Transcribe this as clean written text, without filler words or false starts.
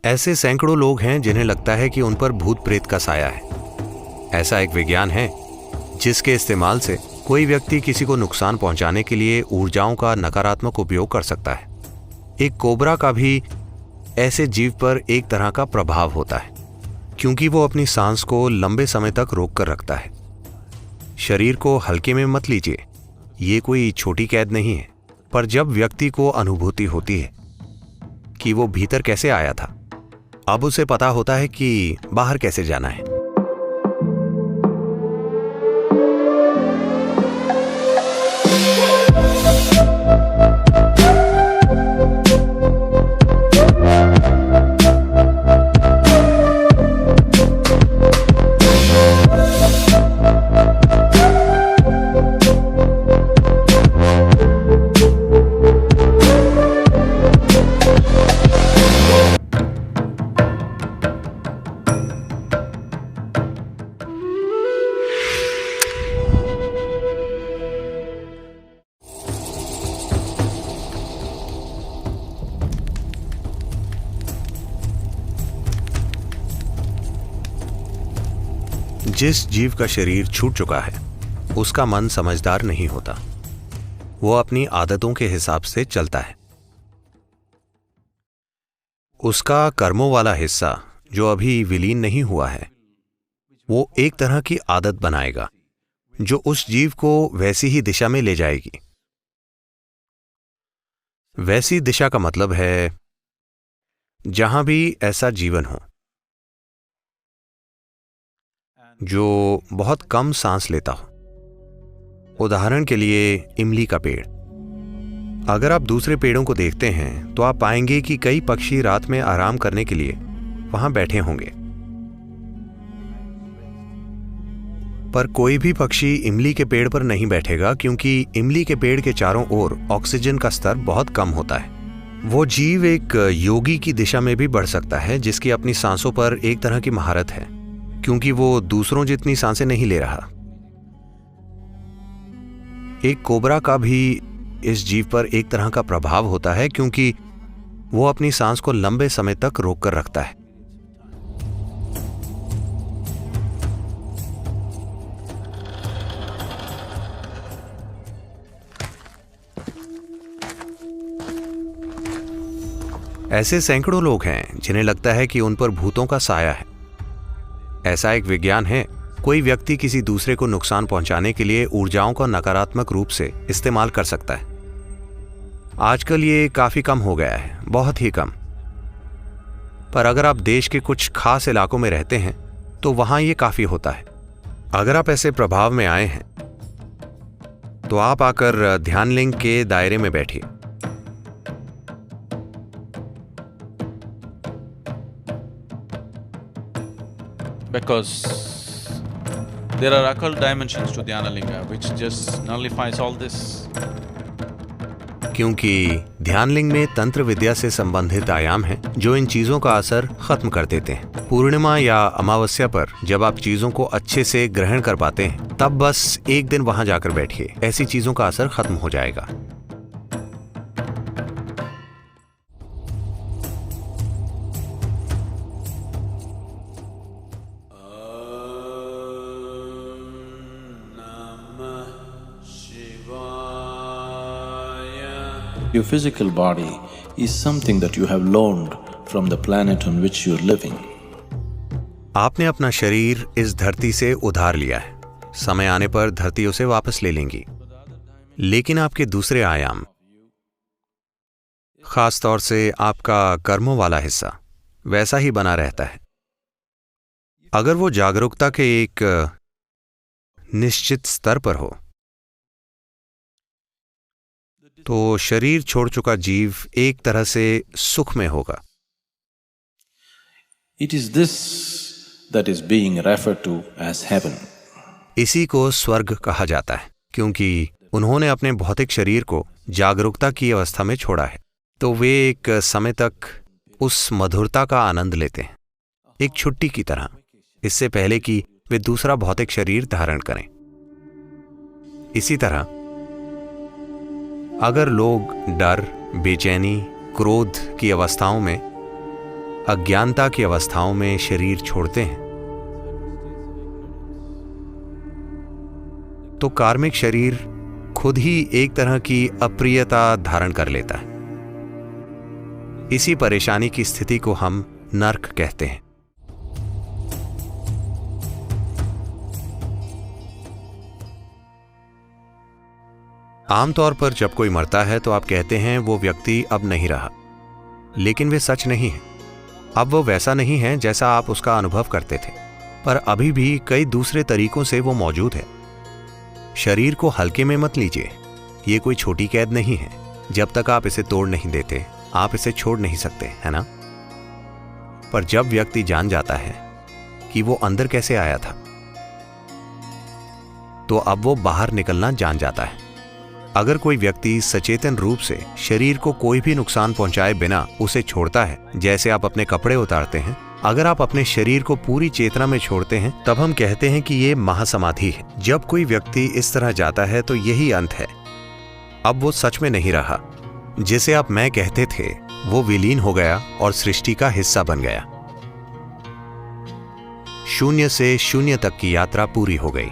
ऐसे सैकड़ों लोग हैं जिन्हें लगता है कि उन पर भूत प्रेत का साया है। ऐसा एक विज्ञान है जिसके इस्तेमाल से कोई व्यक्ति किसी को नुकसान पहुंचाने के लिए ऊर्जाओं का नकारात्मक उपयोग कर सकता है। एक कोबरा का भी ऐसे जीव पर एक तरह का प्रभाव होता है, क्योंकि वो अपनी सांस को लंबे समय तक रोक कर रखता है। शरीर को हल्के में मत लीजिए, ये कोई छोटी कैद नहीं है। पर जब व्यक्ति को अनुभूति होती है कि वो भीतर कैसे आया था, अब उसे पता होता है कि बाहर कैसे जाना है। जिस जीव का शरीर छूट चुका है उसका मन समझदार नहीं होता। वो अपनी आदतों के हिसाब से चलता है। उसका कर्मों वाला हिस्सा जो अभी विलीन नहीं हुआ है, वो एक तरह की आदत बनाएगा जो उस जीव को वैसी ही दिशा में ले जाएगी। वैसी दिशा का मतलब है जहां भी ऐसा जीवन हो जो बहुत कम सांस लेता हो। उदाहरण के लिए इमली का पेड़। अगर आप दूसरे पेड़ों को देखते हैं तो आप पाएंगे कि कई पक्षी रात में आराम करने के लिए वहां बैठे होंगे, पर कोई भी पक्षी इमली के पेड़ पर नहीं बैठेगा, क्योंकि इमली के पेड़ के चारों ओर ऑक्सीजन का स्तर बहुत कम होता है। वो जीव एक योगी की दिशा में भी बढ़ सकता है जिसकी अपनी सांसों पर एक तरह की महारत है, क्योंकि वो दूसरों जितनी सांसें नहीं ले रहा। एक कोबरा का भी इस जीव पर एक तरह का प्रभाव होता है, क्योंकि वो अपनी सांस को लंबे समय तक रोक कर रखता है। ऐसे सैकड़ों लोग हैं जिन्हें लगता है कि उन पर भूतों का साया है। ऐसा एक विज्ञान है, कोई व्यक्ति किसी दूसरे को नुकसान पहुंचाने के लिए ऊर्जाओं का नकारात्मक रूप से इस्तेमाल कर सकता है। आजकल ये काफी कम हो गया है, बहुत ही कम। पर अगर आप देश के कुछ खास इलाकों में रहते हैं तो वहां ये काफी होता है। अगर आप ऐसे प्रभाव में आए हैं तो आप आकर ध्यान लिंग के दायरे में बैठिए। Because there are occult dimensions to Dhyanalinga which just nullifies all this. क्योंकि ध्यानलिंग में तंत्र विद्या से संबंधित आयाम हैं जो इन चीजों का असर खत्म कर देते हैं। पूर्णिमा या अमावस्या पर जब आप चीजों को अच्छे से ग्रहण कर पाते हैं, तब बस एक दिन वहां जाकर बैठिए, ऐसी चीजों का असर खत्म हो जाएगा। Your physical body is something that you have loaned from the planet on which you're living. आपने अपना शरीर इस धरती से उधार लिया है। समय आने पर धरती उसे वापस ले लेंगी, लेकिन आपके दूसरे आयाम, खास तौर से आपका कर्मों वाला हिस्सा, वैसा ही बना रहता है। अगर वो जागरूकता के एक निश्चित स्तर पर हो तो शरीर छोड़ चुका जीव एक तरह से सुख में होगा। It is this that is being referred to as heaven. इसी को स्वर्ग कहा जाता है, क्योंकि उन्होंने अपने भौतिक शरीर को जागरूकता की अवस्था में छोड़ा है, तो वे एक समय तक उस मधुरता का आनंद लेते हैं, एक छुट्टी की तरह, इससे पहले कि वे दूसरा भौतिक शरीर धारण करें। इसी तरह अगर लोग डर, बेचैनी, क्रोध की अवस्थाओं में अज्ञानता की अवस्थाओं में शरीर छोड़ते हैं तो कार्मिक शरीर खुद ही एक तरह की अप्रियता धारण कर लेता है। इसी परेशानी की स्थिति को हम नर्क कहते हैं। आमतौर पर जब कोई मरता है तो आप कहते हैं वो व्यक्ति अब नहीं रहा, लेकिन वे सच नहीं है। अब वो वैसा नहीं है जैसा आप उसका अनुभव करते थे, पर अभी भी कई दूसरे तरीकों से वो मौजूद है। शरीर को हल्के में मत लीजिए, ये कोई छोटी कैद नहीं है। जब तक आप इसे तोड़ नहीं देते आप इसे छोड़ नहीं सकते, है ना? पर जब व्यक्ति जान जाता है कि वो अंदर कैसे आया था, तो अब वो बाहर निकलना जान जाता है। अगर कोई व्यक्ति सचेतन रूप से शरीर को कोई भी नुकसान पहुंचाए बिना उसे छोड़ता है, जैसे आप अपने कपड़े उतारते हैं, अगर आप अपने शरीर को पूरी चेतना में छोड़ते हैं, तब हम कहते हैं कि ये महासमाधि है। जब कोई व्यक्ति इस तरह जाता है तो यही अंत है। अब वो सच में नहीं रहा। जिसे आप मैं कहते थे वो विलीन हो गया और सृष्टि का हिस्सा बन गया। शून्य से शून्य तक की यात्रा पूरी हो गई।